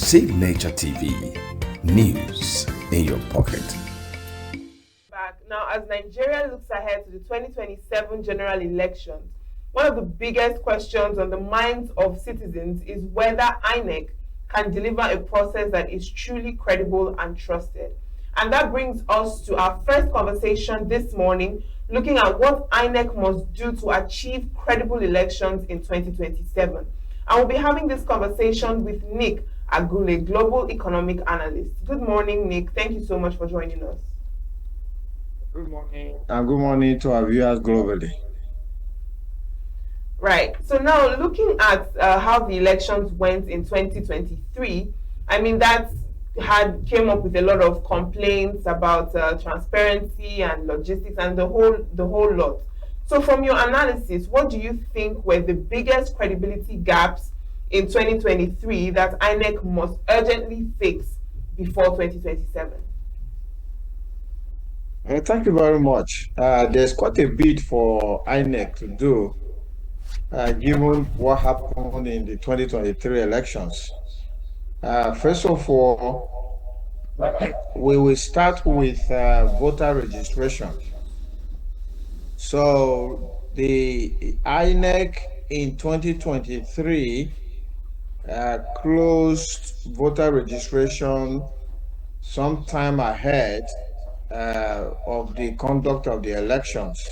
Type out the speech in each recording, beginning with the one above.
Signature TV, news in your pocket. Back now, as Nigeria looks ahead to the 2027 general elections, one of the biggest questions on the minds of citizens is whether INEC can deliver a process that is truly credible and trusted. And that brings us to our first conversation this morning, looking at what INEC must do to achieve credible elections in 2027. And we'll be having this conversation with Nick Agule, Global Economic Analyst. Good morning, Nick. Thank you so much for joining us. Good morning. And good morning to our viewers globally. Right. So now looking at how the elections went in 2023, I mean, that came up with a lot of complaints about transparency and logistics and the whole lot. So from your analysis, what do you think were the biggest credibility gaps in 2023 that INEC must urgently fix before 2027? Thank you very much. There's quite a bit for INEC to do, given what happened in the 2023 elections. First of all, we will start with voter registration. So the INEC in 2023 closed voter registration sometime ahead of the conduct of the elections.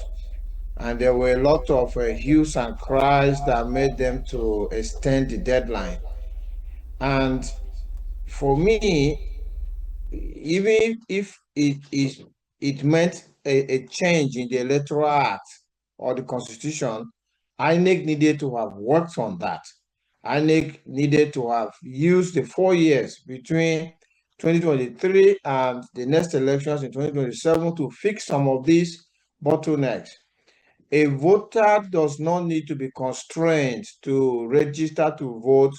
And there were a lot of hues and cries that made them to extend the deadline. And for me, even if it meant a change in the Electoral Act or the Constitution, INEC needed to have worked on that. INEC needed to have used the 4 years between 2023 and the next elections in 2027 to fix some of these bottlenecks. A voter does not need to be constrained to register to vote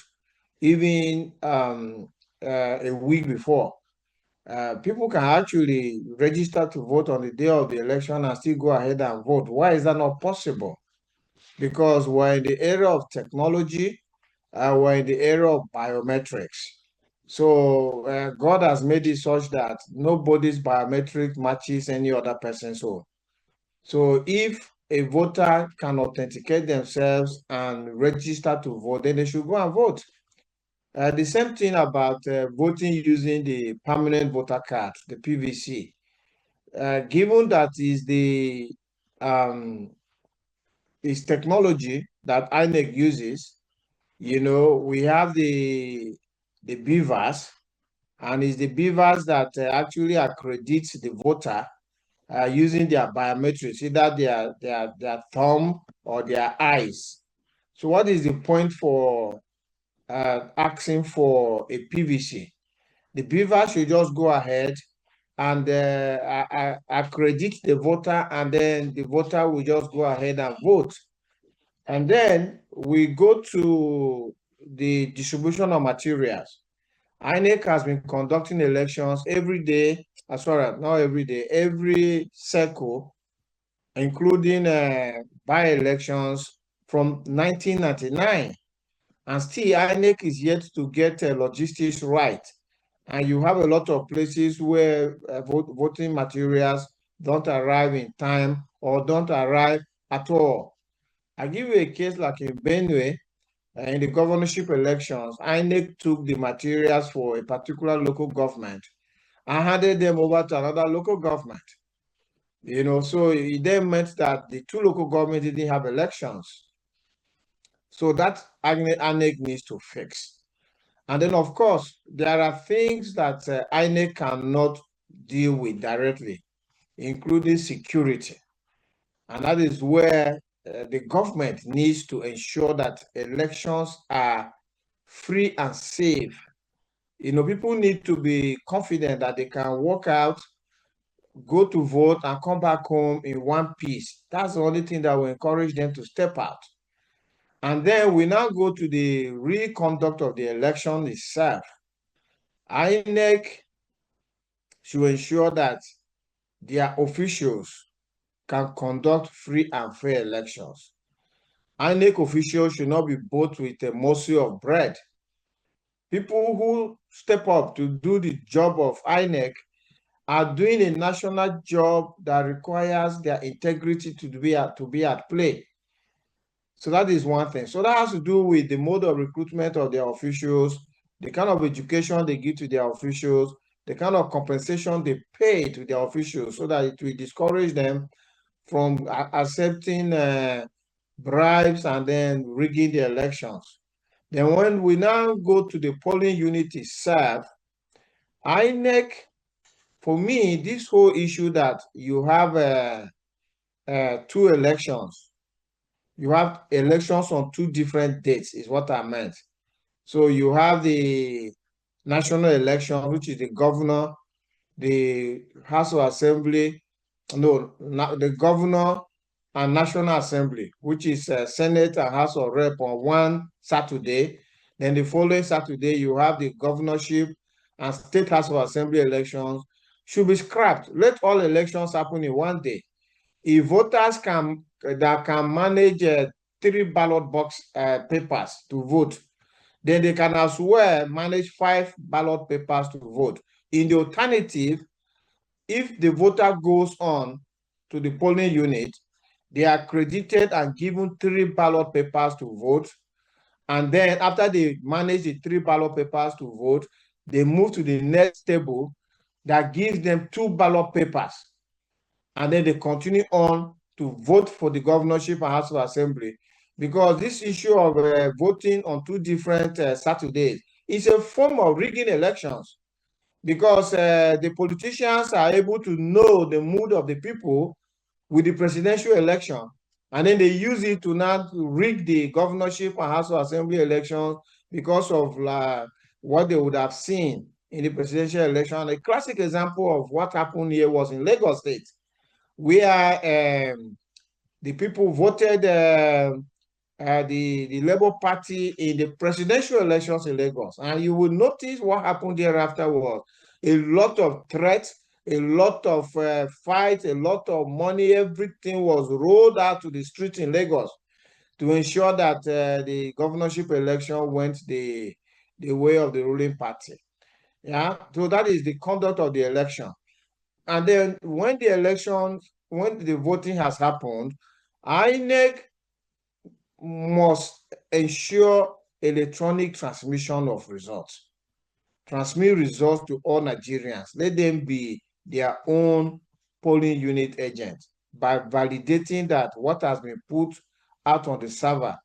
even a week before. People can actually register to vote on the day of the election and still go ahead and vote. Why is that not possible? Because we're in the era of technology, we're in the era of biometrics. So God has made it such that nobody's biometric matches any other person's own. So if a voter can authenticate themselves and register to vote, then they should go and vote. The same thing about voting using the permanent voter card, the PVC. Given that is technology that INEC uses, we have the beavers, and it's the beavers that actually accredits the voter using their biometrics, either their thumb or their eyes. So what is the point for asking for a PVC? The beaver should just go ahead and accredit the voter, and then the voter will just go ahead and vote. And then we go to the distribution of materials. INEC has been conducting elections every day, not every day, every cycle, including by-elections from 1999. And still, INEC is yet to get logistics right. And you have a lot of places where voting materials don't arrive in time or don't arrive at all. I give you a case like in Benue, in the governorship elections, INEC took the materials for a particular local government and handed them over to another local government. So it then meant that the two local governments didn't have elections. So that INEC needs to fix. And then, of course, there are things that INEC cannot deal with directly, including security. And that is where the government needs to ensure that elections are free and safe. People need to be confident that they can walk out, go to vote, and come back home in one piece. That's the only thing that will encourage them to step out. And then we now go to the reconduct of the election itself. INEC should ensure that their officials can conduct free and fair elections. INEC officials should not be bought with a morsel of bread. people who step up to do the job of INEC are doing a national job that requires their integrity to be at play. So that is one thing. So that has to do with the mode of recruitment of their officials, the kind of education they give to their officials, the kind of compensation they pay to their officials, so that it will discourage them from accepting bribes and then rigging the elections. Then when we now go to the polling unit itself, INEC, for me, this whole issue that you have two elections, you have elections on two different dates is what I meant. So you have the national election, which is the governor, the House of Assembly, no, the governor and National Assembly, which is Senate and House of Rep on one Saturday. Then the following Saturday, you have the governorship and State House of Assembly elections should be scrapped. Let all elections happen in one day. If voters can manage 3 ballot box papers to vote, then they can as well manage 5 ballot papers to vote. In the alternative, if the voter goes on to the polling unit, they are credited and given 3 ballot papers to vote. And then after they manage the 3 ballot papers to vote, they move to the next table that gives them 2 ballot papers. And then they continue on to vote for the governorship and House of Assembly. Because this issue of voting on 2 different Saturdays is a form of rigging elections. Because the politicians are able to know the mood of the people with the presidential election, and then they use it to now rig the governorship and House of Assembly elections because of what they would have seen in the presidential election. A classic example of what happened here was in Lagos State, where the people voted the Labour Party in the presidential elections in Lagos. And you will notice what happened thereafter was a lot of threats, a lot of fights, a lot of money, everything was rolled out to the streets in Lagos to ensure that the governorship election went the way of the ruling party. Yeah, so that is the conduct of the election. And then when the voting has happened, INEC must ensure electronic transmission of results. Transmit results to all Nigerians. Let them be their own polling unit agents by validating that what has been put out on the server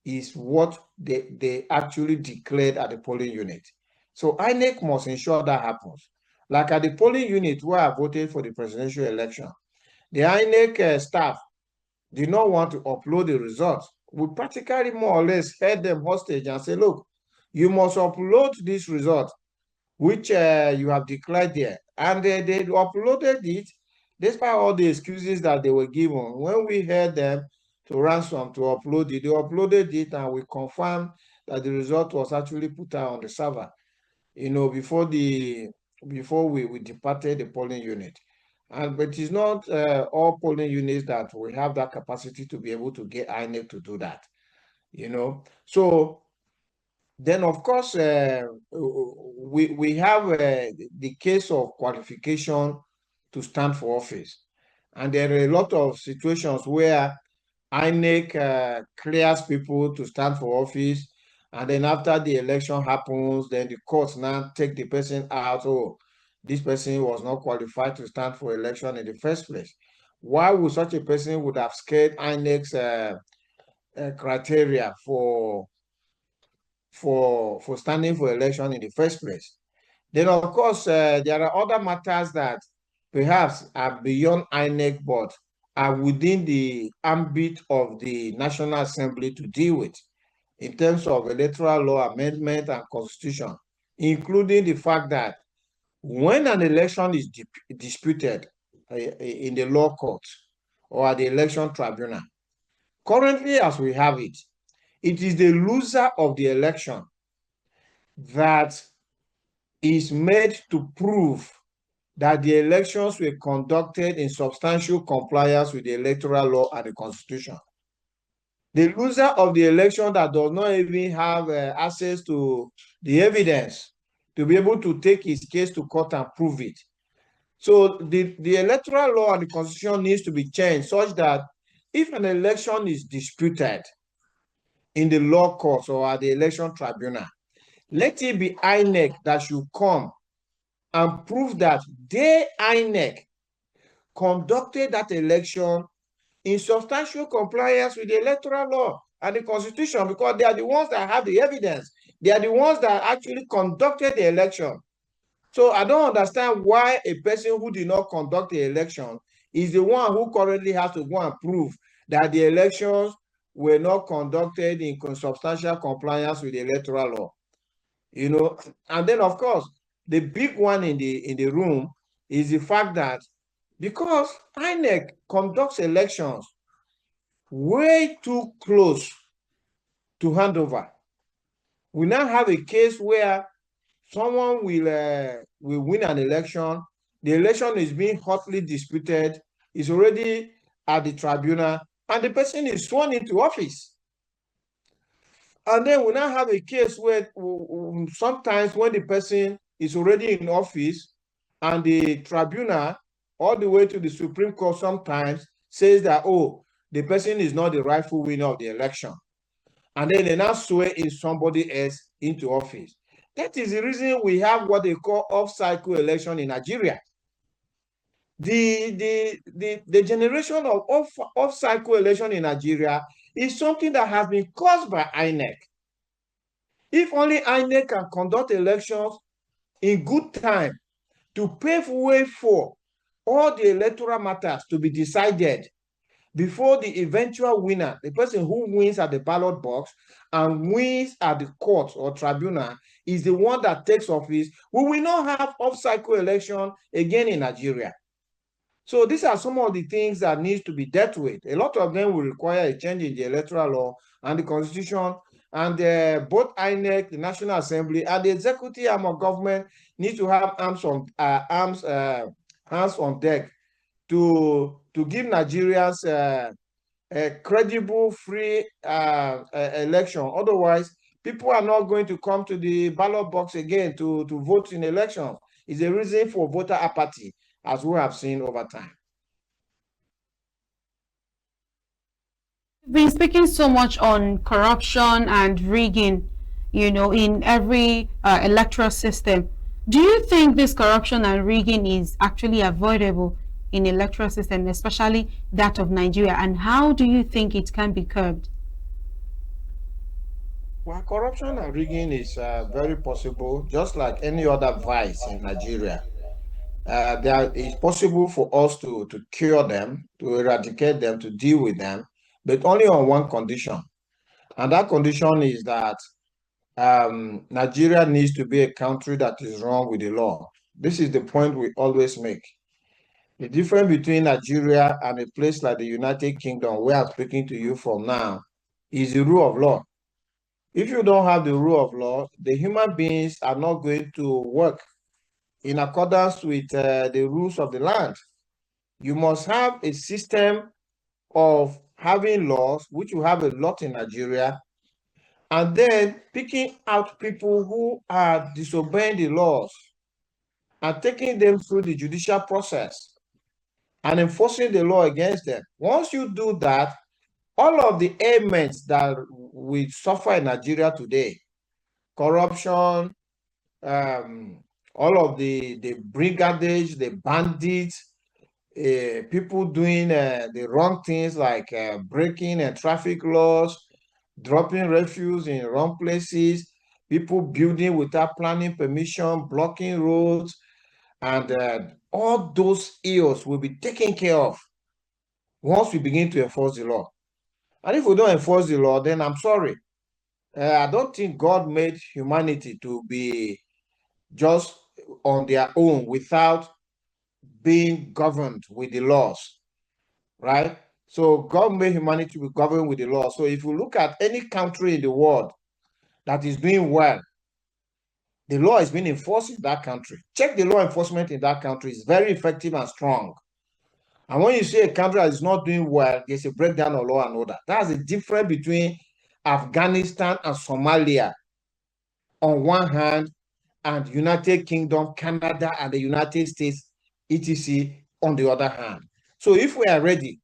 is what they actually declared at the polling unit. So INEC must ensure that happens. Like at the polling unit where I voted for the presidential election, the INEC staff did not want to upload the results. We practically more or less held them hostage and said, look, you must upload this result, which you have declared there. And they uploaded it, despite all the excuses that they were given. When we held them to ransom to upload it, they uploaded it, and we confirmed that the result was actually put out on the server, before we departed the polling unit. But it is not all polling units that we have that capacity to be able to get INEC to do that, So then, of course, we have the case of qualification to stand for office. And there are a lot of situations where INEC clears people to stand for office. And then after the election happens, then the courts now take the person out. Oh, this person was not qualified to stand for election in the first place. Why would such a person would have scared INEC's criteria for standing for election in the first place? Then, of course, there are other matters that perhaps are beyond INEC, but are within the ambit of the National Assembly to deal with in terms of electoral law amendment and constitution, including the fact that when an election is disputed in the law court or at the election tribunal, currently as we have it, it is the loser of the election that is made to prove that the elections were conducted in substantial compliance with the electoral law and the constitution. The loser of the election that does not even have access to the evidence to be able to take his case to court and prove it. So the electoral law and the constitution needs to be changed such that if an election is disputed in the law courts or at the election tribunal, let it be INEC that should come and prove that they, INEC, conducted that election in substantial compliance with the electoral law and the constitution, because they are the ones that have the evidence. They are the ones that actually conducted the election. So I don't understand why a person who did not conduct the election is the one who currently has to go and prove that the elections were not conducted in substantial compliance with the electoral law. You know, and then of course, the big one in the room is the fact that because INEC conducts elections way too close to handover, we now have a case where someone will win an election. The election is being hotly disputed. It's already at the tribunal, and the person is sworn into office. And then we now have a case where sometimes when the person is already in office and the tribunal, all the way to the Supreme Court sometimes says that, oh, the person is not the rightful winner of the election. And then they now swear in somebody else into office. That is the reason we have what they call off-cycle election in Nigeria. The generation of off-cycle election in Nigeria is something that has been caused by INEC. If only INEC can conduct elections in good time to pave way for all the electoral matters to be decided before the eventual winner, the person who wins at the ballot box and wins at the court or tribunal, is the one that takes office, we will not have off-cycle election again in Nigeria. So these are some of the things that needs to be dealt with. A lot of them will require a change in the electoral law and the constitution, and both INEC, the National Assembly, and the executive arm of government need to have hands on deck to give Nigerians a credible, free election. Otherwise, people are not going to come to the ballot box again to vote in elections. It's a reason for voter apathy, as we have seen over time. We've been speaking so much on corruption and rigging, you know, in every electoral system. Do you think this corruption and rigging is actually avoidable in electoral system, especially that of Nigeria? And how do you think it can be curbed? Well, corruption and rigging is very possible, just like any other vice in Nigeria. It's possible for us to cure them, to eradicate them, to deal with them, but only on one condition. And that condition is that Nigeria needs to be a country that is run with the law. This is the point we always make. The difference between Nigeria and a place like the United Kingdom, where I'm speaking to you from now, is the rule of law. If you don't have the rule of law, the human beings are not going to work in accordance with the rules of the land. You must have a system of having laws, which you have a lot in Nigeria, and then picking out people who are disobeying the laws and taking them through the judicial process and enforcing the law against them. Once you do that, all of the ailments that we suffer in Nigeria today, corruption, all of the brigandage, the bandits, people doing the wrong things like breaking traffic laws, dropping refuse in wrong places, people building without planning permission, blocking roads, and all those ills will be taken care of once we begin to enforce the law. And if we don't enforce the law, then I'm sorry. I don't think God made humanity to be just on their own without being governed with the laws, right? So God made humanity to be governed with the law. So if you look at any country in the world that is doing well, the law is being enforced in that country. Check the law enforcement in that country. It's very effective and strong. And when you see a country that is not doing well, there's a breakdown of law and order. That's the difference between Afghanistan and Somalia on one hand, and United Kingdom, Canada, and the United States, etc., on the other hand. So if we are ready,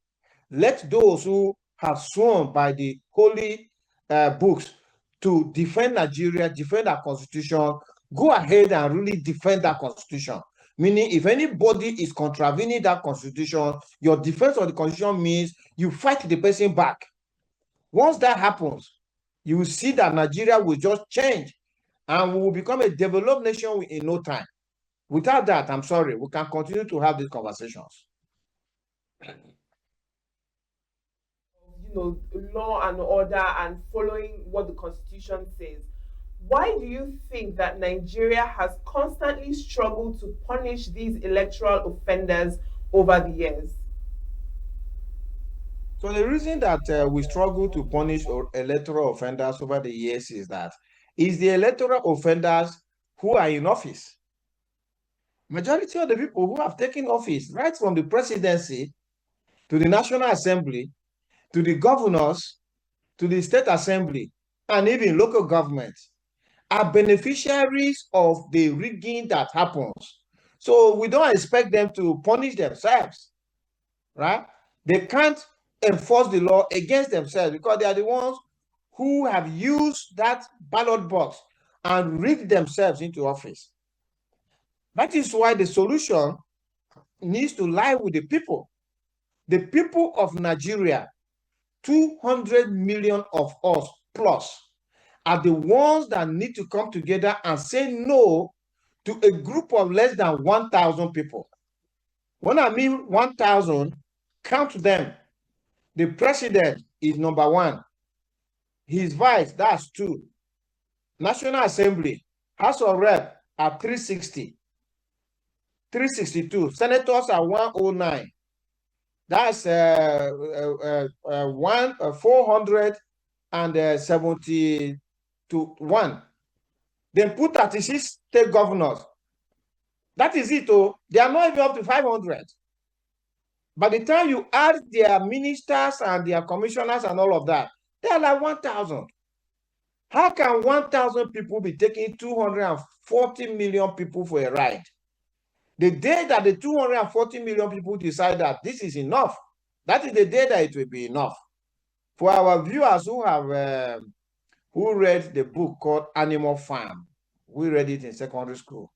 let those who have sworn by the holy books to defend Nigeria, defend our constitution, go ahead and really defend that constitution. Meaning, if anybody is contravening that constitution, your defense of the constitution means you fight the person back. Once that happens, you will see that Nigeria will just change and we will become a developed nation in no time. Without that, I'm sorry, we can continue to have these conversations. Law and order and following what the constitution says. Why do you think that Nigeria has constantly struggled to punish these electoral offenders over the years? So the reason that we struggle to punish electoral offenders over the years is that it's the electoral offenders who are in office. Majority of the people who have taken office, right from the presidency to the National Assembly, to the governors, to the state assembly, and even local governments, are beneficiaries of the rigging that happens. So we don't expect them to punish themselves, right? They can't enforce the law against themselves because they are the ones who have used that ballot box and rigged themselves into office. That is why the solution needs to lie with the people. The people of Nigeria, 200 million of us plus, are the ones that need to come together and say no to a group of less than 1,000 people. When I mean 1,000, count them. The president is number 1. His vice, that's 2. National Assembly, House of Rep are 360. 362. Senators are 109. That's 470 to 1. Then put 36 state governors. That is it. Oh, they are not even up to 500. By the time you add their ministers and their commissioners and all of that, they are like 1,000. How can 1,000 people be taking 240 million people for a ride? The day that the 240 million people decide that this is enough, that is the day that it will be enough. For our viewers who have who read the book called Animal Farm, we read it in secondary school.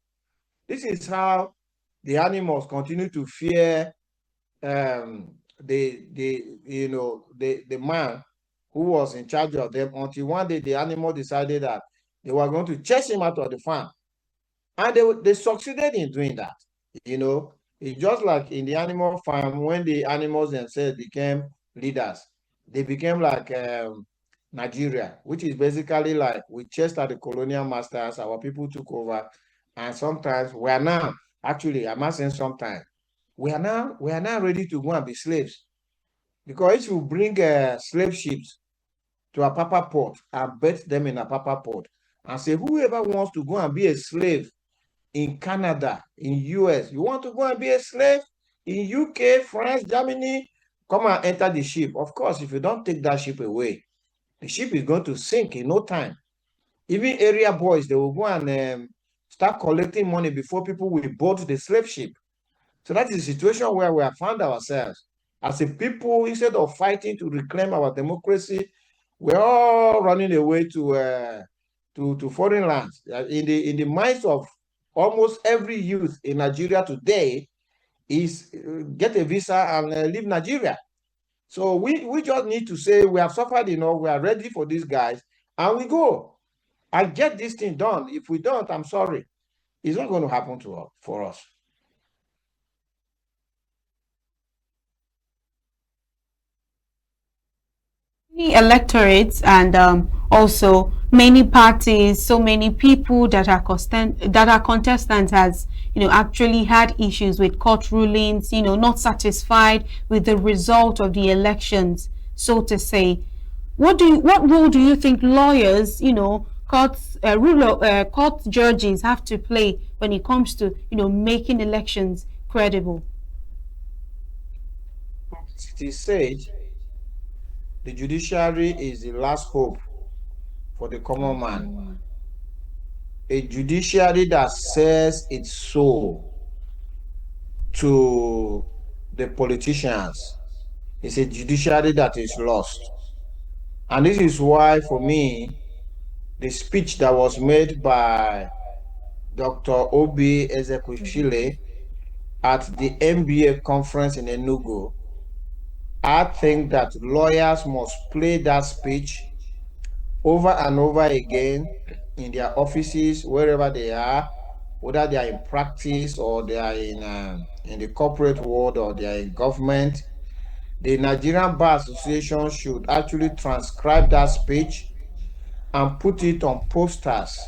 This is how the animals continue to fear the man who was in charge of them, until one day the animal decided that they were going to chase him out of the farm. And they succeeded in doing that. It's just like in the animal farm, when the animals themselves became leaders, they became like Nigeria, which is basically like we chased at the colonial masters, our people took over, and sometimes we are now, actually, I'm not saying sometimes, we are now ready to go and be slaves. Because if you bring slave ships to a Apapa port and bet them in a Apapa port and say, whoever wants to go and be a slave in Canada, in US, you want to go and be a slave in UK, France, Germany, come and enter the ship. Of course, if you don't take that ship away, the ship is going to sink in no time. Even area boys, they will go and start collecting money before people will board the slave ship. So that is the situation where we have found ourselves. As a people, instead of fighting to reclaim our democracy, we're all running away to foreign lands. In the minds of almost every youth in Nigeria today is get a visa and leave Nigeria. So we just need to say we have suffered enough, we are ready for these guys, and we go and get this thing done. If we don't, I'm sorry, it's not going to happen for us. Many electorates and also many parties, so many people that are contestants has actually had issues with court rulings, not satisfied with the result of the elections, so to say. What role do you think lawyers, court judges have to play when it comes to making elections credible? it is said the judiciary is the last hope for the common man. A judiciary that sells its soul to the politicians is a judiciary that is lost. And this is why, for me, the speech that was made by Dr. Obi Ezekwesili at the MBA conference in Enugu, I think that lawyers must play that speech over and over again in their offices, wherever they are, whether they are in practice or they are in the corporate world or they are in government. The Nigerian Bar Association should actually transcribe that speech and put it on posters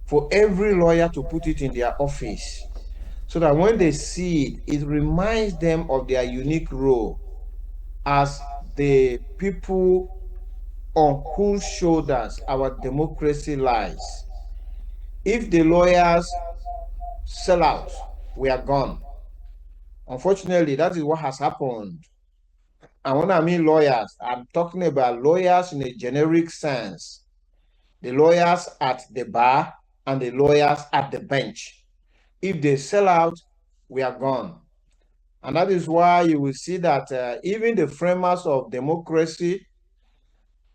for every lawyer to put it in their office, so that when they see it, it reminds them of their unique role as the people on whose shoulders our democracy lies. If the lawyers sell out, we are gone. Unfortunately, that is what has happened. And when I mean lawyers, I'm talking about lawyers in a generic sense. The lawyers at the bar and the lawyers at the bench. If they sell out, we are gone. And that is why you will see that even the framers of democracy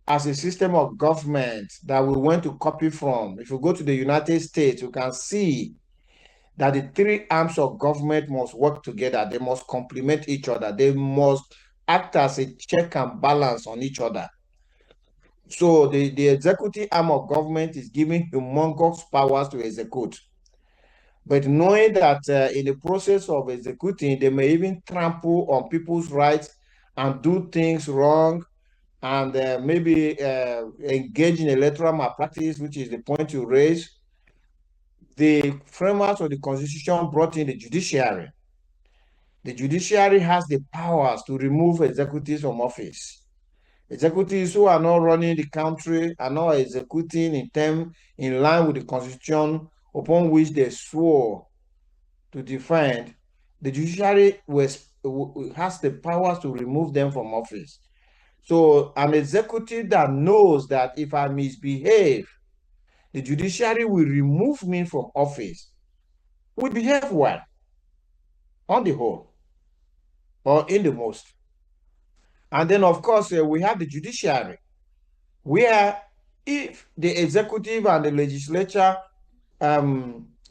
as a system of government that we want to copy from, if you go to the United States, you can see that the three arms of government must work together. They must complement each other. They must act as a check and balance on each other. So the executive arm of government is giving humongous powers to execute. But knowing that in the process of executing, they may even trample on people's rights and do things wrong, and maybe engage in electoral malpractice, which is the point you raise. The framers of the Constitution brought in the judiciary. The judiciary has the powers to remove executives from office. Executives who are not running the country are not executing in line with the Constitution upon which they swore to defend. The judiciary has the powers to remove them from office. So an executive that knows that if I misbehave, the judiciary will remove me from office, will behave well, on the whole, or in the most. And then, of course, we have the judiciary, where if the executive and the legislature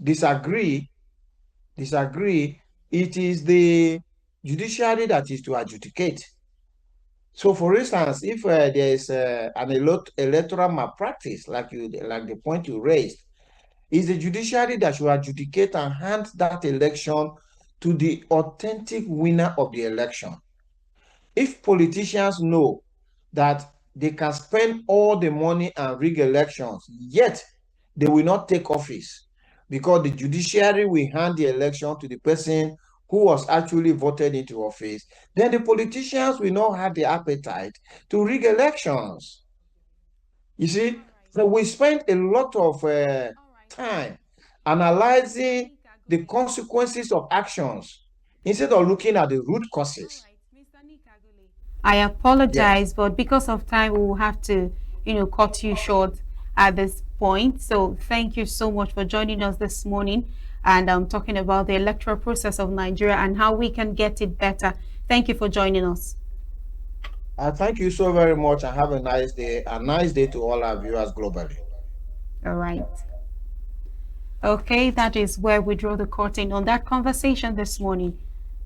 disagree, it is the judiciary that is to adjudicate. So, for instance, if there is an electoral malpractice, like the point you raised, it's the judiciary that should adjudicate and hand that election to the authentic winner of the election. If politicians know that they can spend all the money and rig elections, yet they will not take office because the judiciary will hand the election to the person who was actually voted into office, then the politicians will not have the appetite to rig elections. You see, so we spend a lot of time analyzing the consequences of actions instead of looking at the root causes. I apologize, but because of time, we will have to, cut you short at this point. So thank you so much for joining us this morning, and I'm talking about the electoral process of Nigeria and how we can get it better. Thank you for joining us. Thank you so very much, and have a nice day. A nice day to all our viewers globally. All right. Okay, that is where we draw the curtain on that conversation this morning.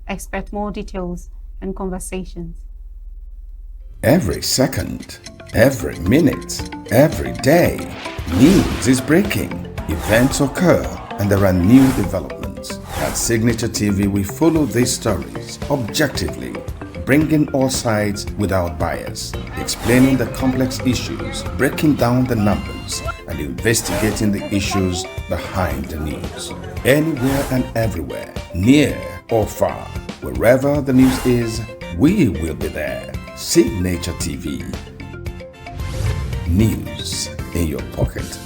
Expect more details and conversations. Every second, every minute, every day, news is breaking, events occur, and there are new developments. At Signature TV, we follow these stories objectively, bringing all sides without bias, explaining the complex issues, breaking down the numbers, and investigating the issues behind the news. Anywhere and everywhere, near or far, wherever the news is, we will be there. Signature TV. News in your pocket.